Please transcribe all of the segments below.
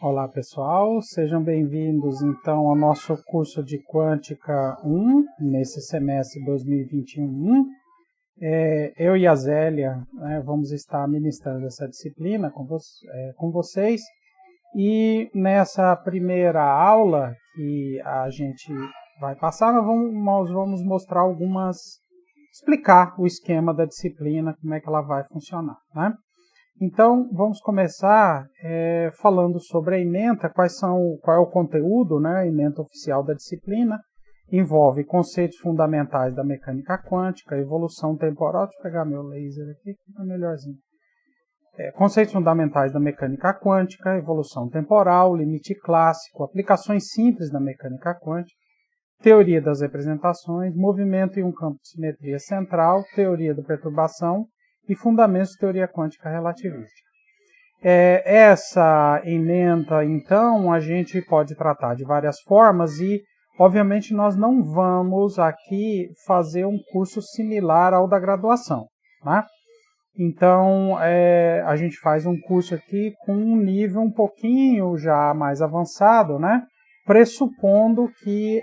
Olá pessoal, sejam bem-vindos então ao nosso curso de Quântica 1, nesse semestre 2021. Eu e a Zélia vamos estar ministrando essa disciplina com vocês, e nessa primeira aula que a gente vai passar, nós vamos mostrar explicar o esquema da disciplina, como é que ela vai funcionar, né? Então, vamos começar falando sobre a ementa, qual é o conteúdo, né? A ementa oficial da disciplina envolve conceitos fundamentais da mecânica quântica, evolução temporal. Deixa eu pegar meu laser aqui, que fica melhorzinho. Conceitos fundamentais da mecânica quântica, evolução temporal, limite clássico, aplicações simples da mecânica quântica, teoria das representações, movimento em um campo de simetria central, teoria da perturbação, e fundamentos de teoria quântica relativista. Essa ementa, então, a gente pode tratar de várias formas e, obviamente, nós não vamos aqui fazer um curso similar ao da graduação, né? Então, a gente faz um curso aqui com um nível um pouquinho já mais avançado, né? Pressupondo que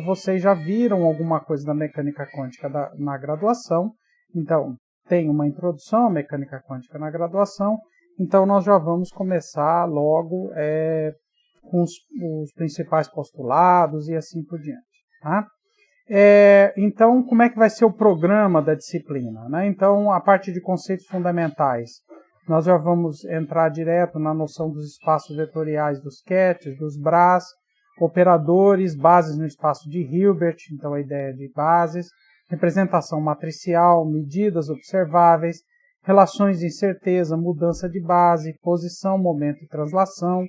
vocês já viram alguma coisa da mecânica quântica na graduação. Então, tem uma introdução à mecânica quântica na graduação, então nós já vamos começar logo com os principais postulados e assim por diante. Tá? Então, como é que vai ser o programa da disciplina, né? Então, a parte de conceitos fundamentais, nós já vamos entrar direto na noção dos espaços vetoriais dos QETs, dos BRAs, operadores, bases no espaço de Hilbert, então a ideia de bases, representação matricial, medidas observáveis, relações de incerteza, mudança de base, posição, momento e translação.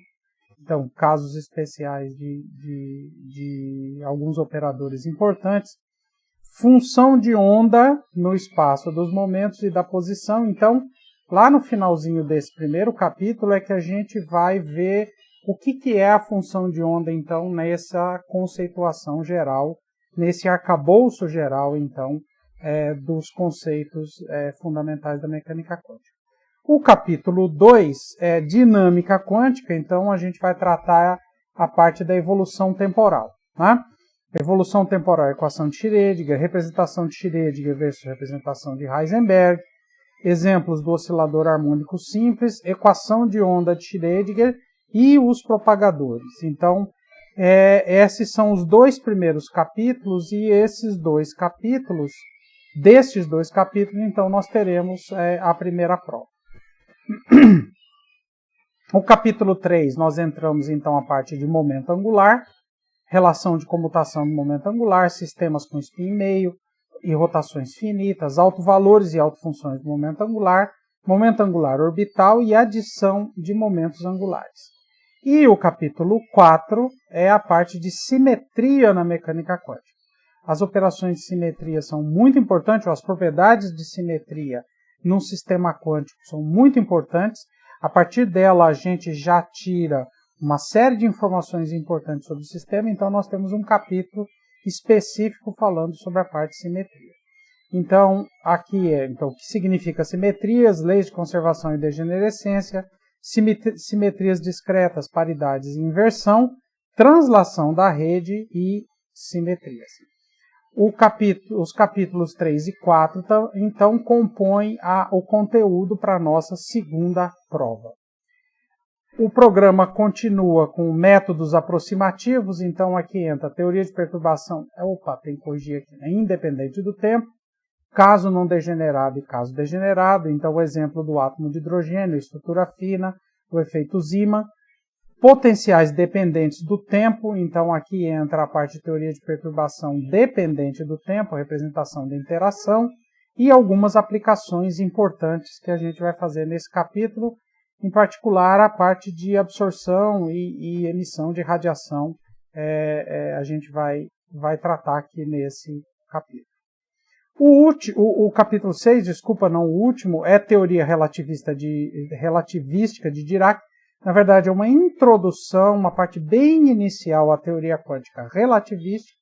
Então, casos especiais de alguns operadores importantes. Função de onda no espaço dos momentos e da posição. Então, lá no finalzinho desse primeiro capítulo é que a gente vai ver o que é a função de onda, então, nessa conceituação geral, nesse arcabouço geral, então, dos conceitos fundamentais da mecânica quântica. O capítulo 2 é dinâmica quântica, então a gente vai tratar a parte da evolução temporal. Né? Evolução temporal, equação de Schrödinger, representação de Schrödinger versus representação de Heisenberg, exemplos do oscilador harmônico simples, equação de onda de Schrödinger e os propagadores. Então, esses são os dois primeiros capítulos, e desses dois capítulos, então, nós teremos a primeira prova. O capítulo 3, nós entramos, então, a parte de momento angular, relação de comutação do momento angular, sistemas com spin meio e rotações finitas, autovalores e autofunções do momento angular orbital e adição de momentos angulares. E o capítulo 4 é a parte de simetria na mecânica quântica. As operações de simetria são muito importantes, as propriedades de simetria num sistema quântico são muito importantes. A partir dela, a gente já tira uma série de informações importantes sobre o sistema, então nós temos um capítulo específico falando sobre a parte de simetria. Então, aqui então, o que significa simetrias, leis de conservação e degenerescência, simetrias discretas, paridades e inversão, translação da rede e simetrias. Os capítulos 3 e 4, então, compõem o conteúdo para a nossa segunda prova. O programa continua com métodos aproximativos, então aqui entra a teoria de perturbação, tem que corrigir aqui, independente do tempo, caso não degenerado e caso degenerado, então o exemplo do átomo de hidrogênio, estrutura fina, o efeito Zeeman, potenciais dependentes do tempo, então aqui entra a parte de teoria de perturbação dependente do tempo, a representação da interação, e algumas aplicações importantes que a gente vai fazer nesse capítulo, em particular a parte de absorção e emissão de radiação, a gente vai tratar aqui nesse capítulo. O capítulo 6, não o último, é teoria relativística de Dirac. Na verdade, é uma introdução, uma parte bem inicial à teoria quântica relativística,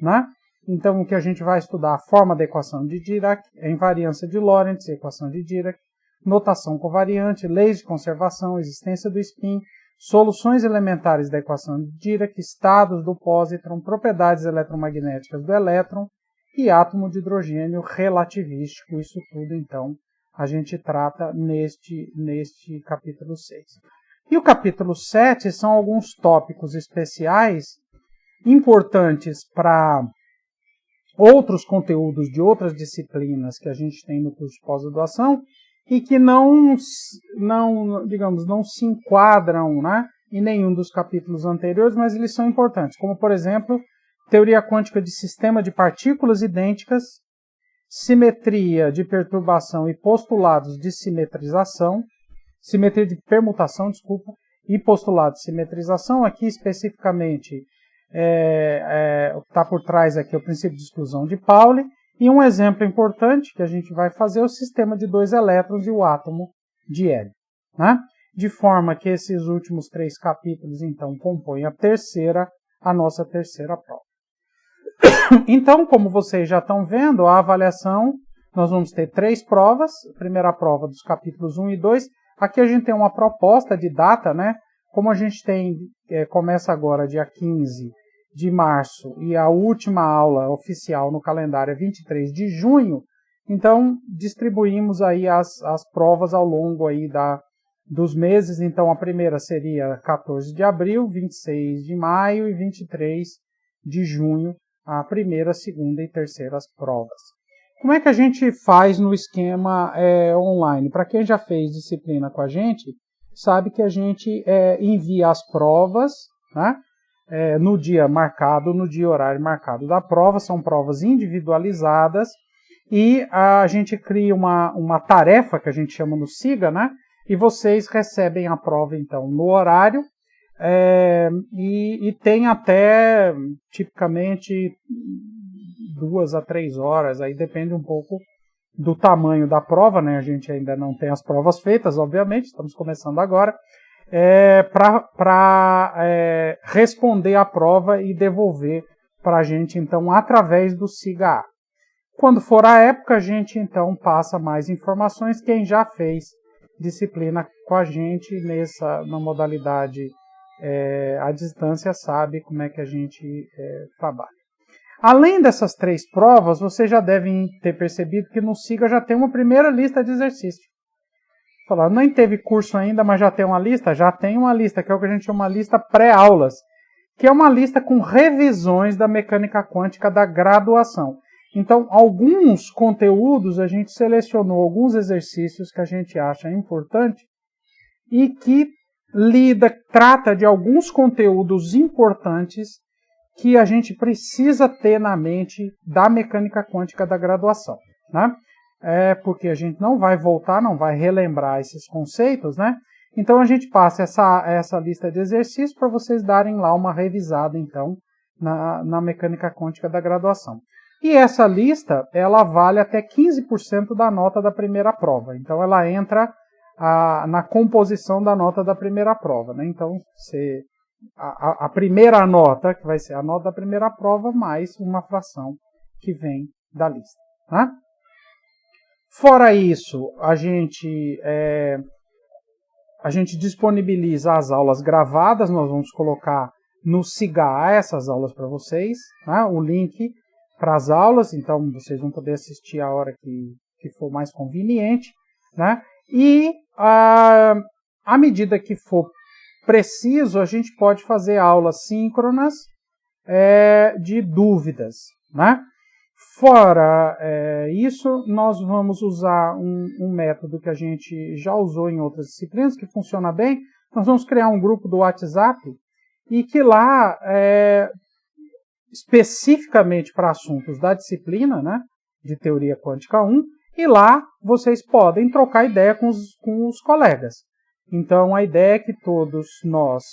né? Então, o que a gente vai estudar, a forma da equação de Dirac, a invariância de Lorentz, a equação de Dirac, notação covariante, leis de conservação, existência do spin, soluções elementares da equação de Dirac, estados do pósitron, propriedades eletromagnéticas do elétron e átomo de hidrogênio relativístico. Isso tudo, então, a gente trata neste capítulo 6. E o capítulo 7 são alguns tópicos especiais importantes para outros conteúdos de outras disciplinas que a gente tem no curso de pós-graduação e que não se enquadram, né, em nenhum dos capítulos anteriores, mas eles são importantes, como, por exemplo, teoria quântica de sistema de partículas idênticas, simetria de perturbação e postulados de simetria de permutação, e postulados de simetrização. Aqui especificamente o que está por trás aqui é o princípio de exclusão de Pauli, e um exemplo importante que a gente vai fazer é o sistema de 2 elétrons e o átomo de hélio, né? De forma que esses últimos 3 capítulos, então, compõem a nossa terceira prova. Então, como vocês já estão vendo, a avaliação, nós vamos ter 3 provas. A primeira prova dos capítulos 1 e 2. Aqui a gente tem uma proposta de data, né? Como a gente começa agora dia 15 de março e a última aula oficial no calendário é 23 de junho, então distribuímos aí as provas ao longo aí dos meses. Então a primeira seria 14 de abril, 26 de maio e 23 de junho, a primeira, segunda e terceiras provas. Como é que a gente faz no esquema online? Para quem já fez disciplina com a gente, sabe que a gente envia as provas, né, no dia marcado, no dia e horário marcado da prova. São provas individualizadas e a gente cria uma tarefa que a gente chama no SIGA, né, e vocês recebem a prova então no horário e tem até tipicamente 2 a 3 horas, aí depende um pouco do tamanho da prova, né? A gente ainda não tem as provas feitas, obviamente, estamos começando agora, para responder a prova e devolver para a gente, então, através do SIGA. Quando for a época, a gente, então, passa mais informações. Quem já fez disciplina com a gente na modalidade à distância sabe como é que a gente trabalha. Além dessas 3 provas, vocês já devem ter percebido que no SIGA já tem uma primeira lista de exercícios. Falar, nem teve curso ainda, mas já tem uma lista? Já tem uma lista, que é o que a gente chama de lista pré-aulas, que é uma lista com revisões da mecânica quântica da graduação. Então, alguns conteúdos, a gente selecionou alguns exercícios que a gente acha importante e que trata de alguns conteúdos importantes que a gente precisa ter na mente da mecânica quântica da graduação, né? Porque a gente não vai voltar, não vai relembrar esses conceitos, né? Então a gente passa essa lista de exercícios para vocês darem lá uma revisada, então, na mecânica quântica da graduação. E essa lista, ela vale até 15% da nota da primeira prova. Então ela entra na composição da nota da primeira prova, né? Então, a primeira nota, que vai ser a nota da primeira prova, mais uma fração que vem da lista, né? Fora isso, a gente disponibiliza as aulas gravadas. Nós vamos colocar no SIGA essas aulas para vocês, né? O link para as aulas, então vocês vão poder assistir a hora que for mais conveniente, né? E à medida que for preciso, a gente pode fazer aulas síncronas de dúvidas, né? Fora isso, nós vamos usar um método que a gente já usou em outras disciplinas, que funciona bem. Nós vamos criar um grupo do WhatsApp e que lá, especificamente para assuntos da disciplina, né, de Teoria Quântica 1, e lá vocês podem trocar ideia com os colegas. Então, a ideia é que todos nós,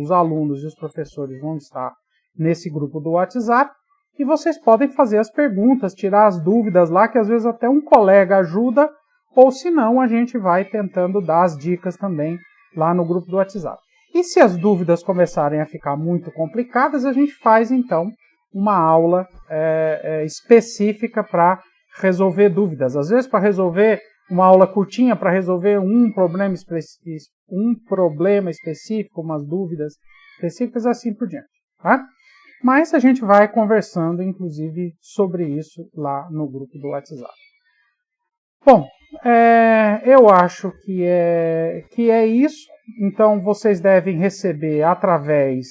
os alunos e os professores vão estar nesse grupo do WhatsApp e vocês podem fazer as perguntas, tirar as dúvidas lá, que às vezes até um colega ajuda, ou se não, a gente vai tentando dar as dicas também lá no grupo do WhatsApp. E se as dúvidas começarem a ficar muito complicadas, a gente faz, então, uma aula específica para resolver dúvidas. Às vezes, para resolver uma aula curtinha para resolver um problema específico, umas dúvidas específicas, assim por diante. Tá? Mas a gente vai conversando, inclusive, sobre isso lá no grupo do WhatsApp. Bom, eu acho que é isso. Então, vocês devem receber através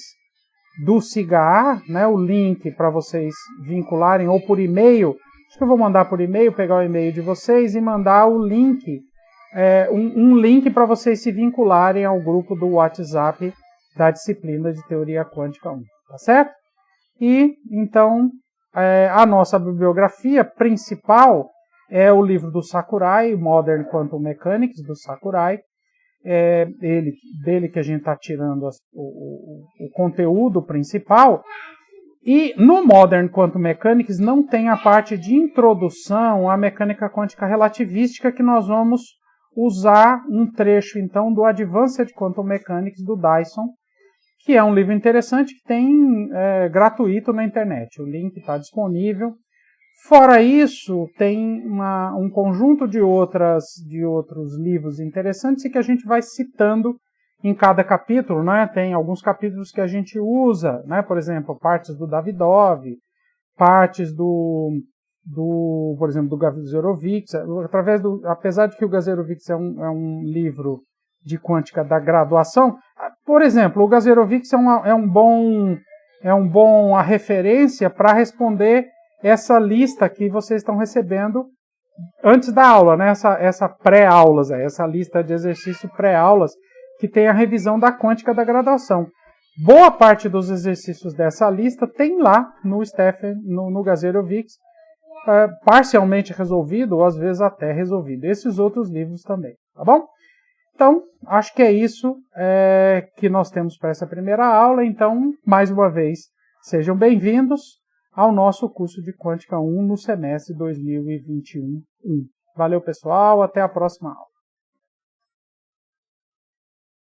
do SIGA, né, o link para vocês vincularem, ou por e-mail. Acho que eu vou mandar por e-mail, pegar o e-mail de vocês e mandar o link, um link para vocês se vincularem ao grupo do WhatsApp da disciplina de Teoria Quântica 1. Tá certo? E, então, a nossa bibliografia principal é o livro do Sakurai, Modern Quantum Mechanics, do Sakurai. Dele que a gente está tirando o conteúdo principal. E no Modern Quantum Mechanics não tem a parte de introdução à mecânica quântica relativística, que nós vamos usar um trecho, então, do Advanced Quantum Mechanics do Dyson, que é um livro interessante que tem gratuito na internet. O link está disponível. Fora isso, tem um conjunto de outros livros interessantes e que a gente vai citando em cada capítulo, né? Tem alguns capítulos que a gente usa, né? Por exemplo, partes do Davidov, partes por exemplo, do Gazerovitz. Apesar de que o Gazerovitz é um livro de quântica da graduação, por exemplo, o Gazerovitz é um bom a referência para responder essa lista que vocês estão recebendo antes da aula, né? Essa pré-aulas, essa lista de exercício pré-aulas, que tem a revisão da quântica da graduação. Boa parte dos exercícios dessa lista tem lá no Gazerovitz, parcialmente resolvido, ou às vezes até resolvido. Esses outros livros também, tá bom? Então, acho que é isso que nós temos para essa primeira aula. Então, mais uma vez, sejam bem-vindos ao nosso curso de Quântica 1 no semestre 2021. Valeu, pessoal. Até a próxima aula.